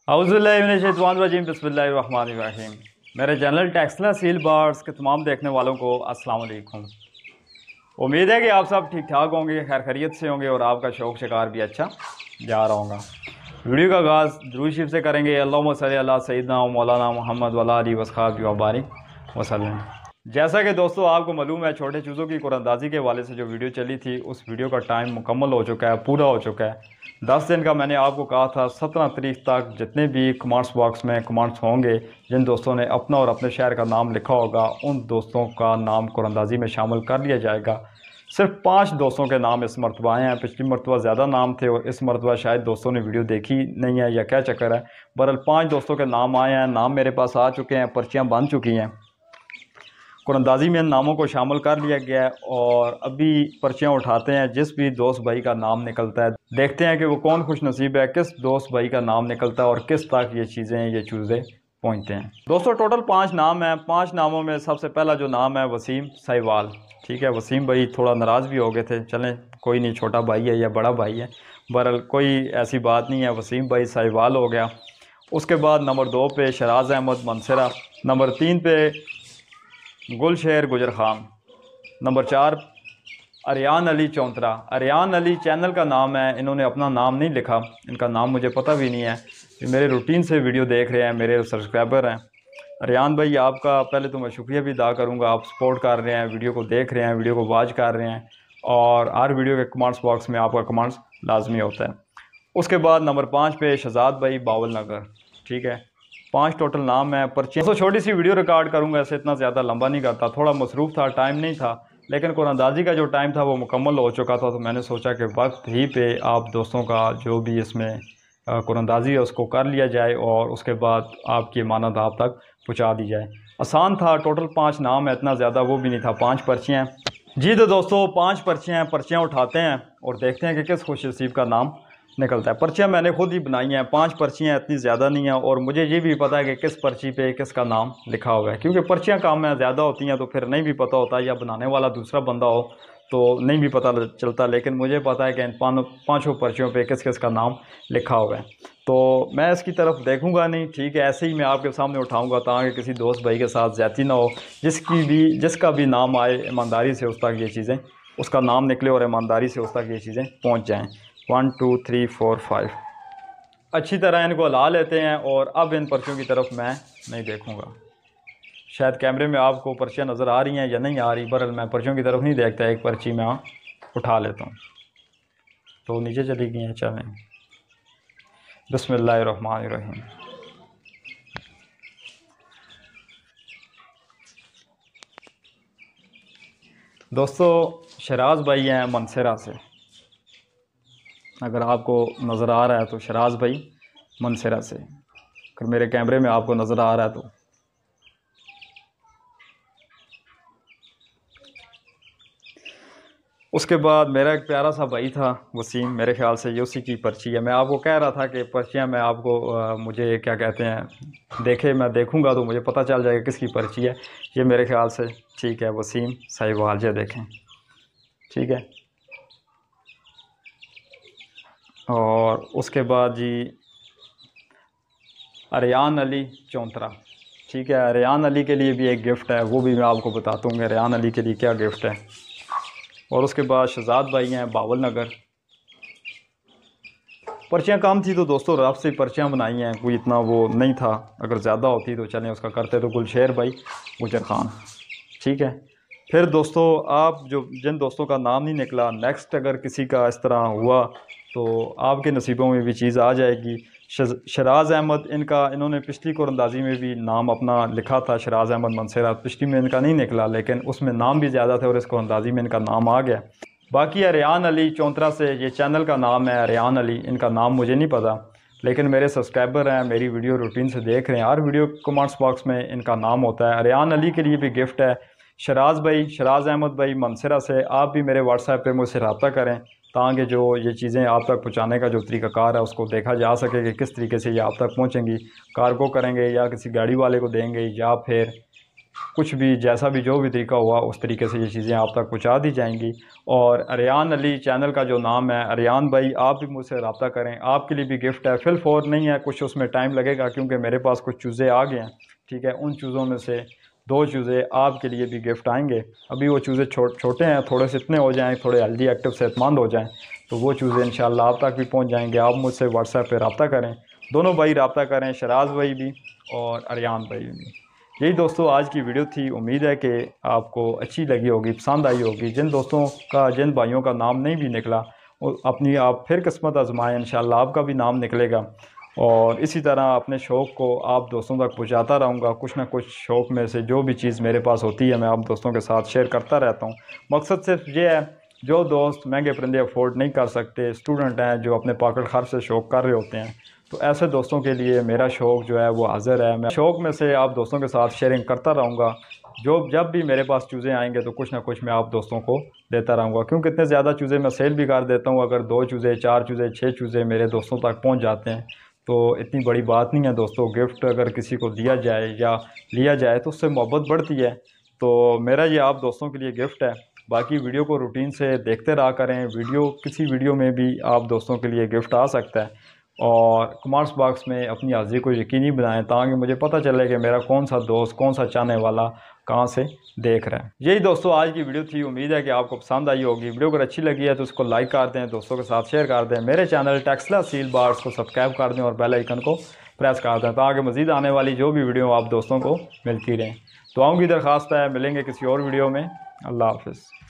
औज़ुबिल्लाहिमिनश्शैतानिर्रजीम बिस्मिल्लाहिर्रहमानिर्रहीम। मेरे channel Taxila seal bars के तमाम देखने वालों को अस्सलाम वालेकुम। उम्मीद है कि आप सब ठीक ठाक होंगे, खैर खैरियत से होंगे और आपका शौक़ शिकार भी अच्छा जा रहा होगा। वीडियो का आगाज़ दुरूद शरीफ से करेंगे। अल्लाहुम्मा सल्ली अला सय्यिदना व मौलाना मुहम्मद व अला आलिहि व अस्हाबिहि व बारिक वसल्लम। जैसा कि दोस्तों आपको मालूम है, छोटे चूज़ों की कुरानंदाज़ी के हवाले से जो वीडियो चली थी, उस वीडियो का टाइम मुकम्मल हो चुका है, पूरा हो चुका है। 10 दिन का मैंने आपको कहा था। 17 तारीख तक जितने भी कमेंट्स बॉक्स में कमेंट्स होंगे, जिन दोस्तों ने अपना और अपने शहर का नाम लिखा होगा, उन दोस्तों का नाम कुरानंदाज़ी में शामिल कर लिया जाएगा। सिर्फ 5 दोस्तों के नाम इस मरतबा आए हैं। पिछली मरतबा ज़्यादा नाम थे और इस मरतबा शायद दोस्तों ने वीडियो देखी नहीं है या क्या चक्कर है। बहरहाल 5 दोस्तों के नाम आए हैं, नाम मेरे पास आ चुके हैं, पर्चियाँ बन चुकी हैं, कुरानंदाज़ी में इन नामों को शामिल कर लिया गया है और अभी पर्चियाँ उठाते हैं। जिस भी दोस्त भाई का नाम निकलता है, देखते हैं कि वो कौन खुश नसीब है, किस दोस्त भाई का नाम निकलता है और किस तक ये चीज़ें, ये चूज़े पहुँचते हैं। दोस्तों टोटल 5 नाम हैं। 5 नामों में सबसे पहला जो नाम है वसीम साहिवाल। ठीक है, वसीम भाई थोड़ा नाराज़ भी हो गए थे, चलें कोई नहीं, छोटा भाई है या बड़ा भाई है, बहरहाल कोई ऐसी बात नहीं है, वसीम भाई साहिवाल हो गया। उसके बाद नंबर 2 पे शराज अहमद मनसरा, नंबर 3 पे गुलशेर गुजर खान, नंबर 4 अरियान अली चौंतरा। अरियान अली चैनल का नाम है, इन्होंने अपना नाम नहीं लिखा, इनका नाम मुझे पता भी नहीं है। ये मेरे रूटीन से वीडियो देख रहे हैं, मेरे सब्सक्राइबर हैं। अरियान भाई आपका पहले तो मैं शुक्रिया भी अदा करूंगा, आप सपोर्ट कर रहे हैं, वीडियो को देख रहे हैं, वीडियो को वॉच कर रहे हैं और हर वीडियो के कमेंट्स बॉक्स में आपका कमेंट्स लाजमी होता है। उसके बाद नंबर 5 पे शहजाद भाई बावल नगर। ठीक है, 5 टोटल नाम है। पर्ची तो छोटी सी वीडियो रिकॉर्ड करूंगा, ऐसे इतना ज़्यादा लंबा नहीं करता, थोड़ा मसरूफ़ था, टाइम नहीं था, लेकिन कुरानंदाज़ी का जो टाइम था वो मुकम्मल हो चुका था। तो मैंने सोचा कि वक्त ही पे आप दोस्तों का जो भी इसमें कुरानंदाज़ी है उसको कर लिया जाए और उसके बाद आपकी अमानत आप तक पहुँचा दी जाए। आसान था। टोटल 5 नाम है, इतना ज़्यादा वो भी नहीं था, 5 पर्चियाँ हैं जी। तो दोस्तों 5 पर्चियाँ हैं, पर्चियाँ उठाते हैं और देखते हैं कि किस खुश नसीब का नाम निकलता है। पर्चियाँ मैंने खुद ही बनाई हैं, 5 पर्चियाँ, इतनी ज़्यादा नहीं है और मुझे ये भी पता है कि किस पर्ची पे किसका नाम लिखा हुआ है, क्योंकि पर्चियाँ काम में ज़्यादा होती हैं तो फिर नहीं भी पता होता, या बनाने वाला दूसरा बंदा हो तो नहीं भी पता चलता, लेकिन मुझे पता है कि इन 5 पर्चियों पे किस किस का नाम लिखा हुआ है। तो मैं इसकी तरफ देखूंगा नहीं, ठीक है, ऐसे ही मैं आपके सामने उठाऊंगा ताकि किसी दोस्त भाई के साथ ज़्यादती ना हो। जिसका भी नाम आए, ईमानदारी से उस तक ये चीज़ें, उसका नाम निकले और ईमानदारी से उस तक ये चीज़ें पहुँच जाएँ। 1 2 3 4 5 अच्छी तरह इनको हिला लेते हैं और अब इन पर्चियों की तरफ मैं नहीं देखूंगा। शायद कैमरे में आपको पर्चियाँ नज़र आ रही हैं या नहीं आ रही, बहरहाल मैं पर्चियों की तरफ नहीं देखता। एक पर्ची मैं उठा लेता हूँ, तो नीचे चली गई हैं। चलें, बिस्मिल्लाहिर्रहमानिर्रहीम। दोस्तों शराज भाई हैं मनसरा से, अगर आपको नज़र आ रहा है तो शराज भाई मनसरा से, अगर मेरे कैमरे में आपको नज़र आ रहा है तो। उसके बाद मेरा एक प्यारा सा भाई था वसीम, मेरे ख्याल से ये उसी की पर्ची है। मैं आपको कह रहा था कि पर्चियाँ मैं आपको मुझे क्या कहते हैं, मैं देखूंगा तो मुझे पता चल जाएगा किसकी पर्ची है। ये मेरे ख्याल से ठीक है, वसीम साहिवाल जी देखें, ठीक है। और उसके बाद जी अरियान अली चौंतरा। ठीक है, अरियान अली के लिए भी एक गिफ्ट है, वो भी मैं आपको बताता हूँ अरियान अली के लिए क्या गिफ्ट है। और उसके बाद शहजाद भाई हैं बावल नगर। पर्चियाँ कम थी तो दोस्तों रफ से पर्चियाँ बनाई हैं, कोई इतना वो नहीं था, अगर ज़्यादा होती तो चलें उसका करते। तो गुलशेर भाई गुजर खान, ठीक है। फिर दोस्तों आप जिन दोस्तों का नाम नहीं निकला, नेक्स्ट अगर किसी का इस तरह हुआ तो आपके नसीबों में भी चीज़ आ जाएगी। शराज अहमद, इन्होंने पिछली कुरानंदाज़ी में भी नाम अपना लिखा था, शराज अहमद मनसरा। पिछली में इनका नहीं निकला, लेकिन उसमें नाम भी ज़्यादा थे और इस कुरानंदाज़ी में इनका नाम आ गया। बाकी अरियान अली चौंतरा से, ये चैनल का नाम है अरियान अली, इनका नाम मुझे नहीं पता, लेकिन मेरे सब्सक्राइबर हैं, मेरी वीडियो रूटीन से देख रहे हैं, हर वीडियो कमेंट्स बॉक्स में इनका नाम होता है। अरियान अली के लिए भी गिफ्ट है। शराज अहमद भाई मनसरा से, आप भी मेरे व्हाट्सएप पे मुझसे रब्ता करें ताकि जो ये चीज़ें आप तक पहुँचाने का जो तरीक़ाकार है उसको देखा जा सके कि किस तरीके से ये आप तक पहुँचेंगी। कार्गो करेंगे या किसी गाड़ी वाले को देंगे या फिर कुछ भी जैसा भी जो भी तरीका हुआ उस तरीके से ये चीज़ें आप तक पहुँचा दी जाएंगी। और अरियान अली चैनल का जो नाम है, अरियान भाई आप भी मुझसे रब्ता करें, आपके लिए भी गिफ्ट है। फिल फॉर नहीं है, कुछ उसमें टाइम लगेगा क्योंकि मेरे पास कुछ चूज़े आ गए हैं, ठीक है। उन चूज़ों में से 2 चूज़े आपके लिए भी गिफ्ट आएंगे। अभी वो चूज़े छोटे हैं, थोड़े से इतने हो जाएँ, थोड़े हेल्दी एक्टिव सेहतमंद हो जाएँ तो वो चूज़े इंशाल्लाह आप तक भी पहुंच जाएंगे। आप मुझसे व्हाट्सएप पे रब्ता करें, दोनों भाई रब्ता करें, शराज भाई भी और अरियान भाई भी। यही दोस्तों आज की वीडियो थी। उम्मीद है कि आपको अच्छी लगी होगी, पसंद आई होगी। जिन दोस्तों का, जिन भाइयों का नाम नहीं भी निकला, वो अपनी आप फिर किस्मत आजमाएं, इंशाल्लाह आपका भी नाम निकलेगा। और इसी तरह अपने शौक़ को आप दोस्तों तक पहुंचाता रहूँगा। कुछ ना कुछ शौक़ में से जो भी चीज़ मेरे पास होती है मैं आप दोस्तों के साथ शेयर करता रहता हूँ। मकसद सिर्फ ये है, जो दोस्त महंगे परिंदे अफोर्ड नहीं कर सकते, स्टूडेंट हैं जो अपने पॉकेट खर्च से शौक़ कर रहे होते हैं, तो ऐसे दोस्तों के लिए मेरा शौक़ जो है वो हाज़िर है। मैं शौक़ में से आप दोस्तों के साथ शेयरिंग करता रहूँगा। जब भी मेरे पास चूज़े आएंगे तो कुछ ना कुछ मैं आप दोस्तों को देता रहूँगा, क्योंकि इतने ज़्यादा चूज़े मैं सेल भी कर देता हूँ। अगर 2 चूज़े, 4 चूज़े, 6 चूज़े मेरे दोस्तों तक पहुँच जाते हैं तो इतनी बड़ी बात नहीं है दोस्तों। गिफ्ट अगर किसी को दिया जाए या लिया जाए तो उससे मोहब्बत बढ़ती है। तो मेरा ये आप दोस्तों के लिए गिफ्ट है। बाकी वीडियो को रूटीन से देखते रहा करें। किसी वीडियो में भी आप दोस्तों के लिए गिफ्ट आ सकता है। और कमेंट्स बॉक्स में अपनी हाज़िरी को यकीनी बनाएं ताकि मुझे पता चले कि मेरा कौन सा दोस्त, कौन सा चाहने वाला कहाँ से देख रहा है। यही दोस्तों आज की वीडियो थी। उम्मीद है कि आपको पसंद आई होगी। वीडियो अगर अच्छी लगी है तो उसको लाइक कर दें, दोस्तों के साथ शेयर कर दें। मेरे चैनल टेक्सला सील बार्स को सब्सक्राइब कर दें और बेल आइकन को प्रेस कर दें ताकि मज़ीद आने वाली जो भी वीडियो आप दोस्तों को मिलती रहें। दुआओं की दरख्वास्त है। मिलेंगे किसी और वीडियो में। अल्लाह हाफ़िज़।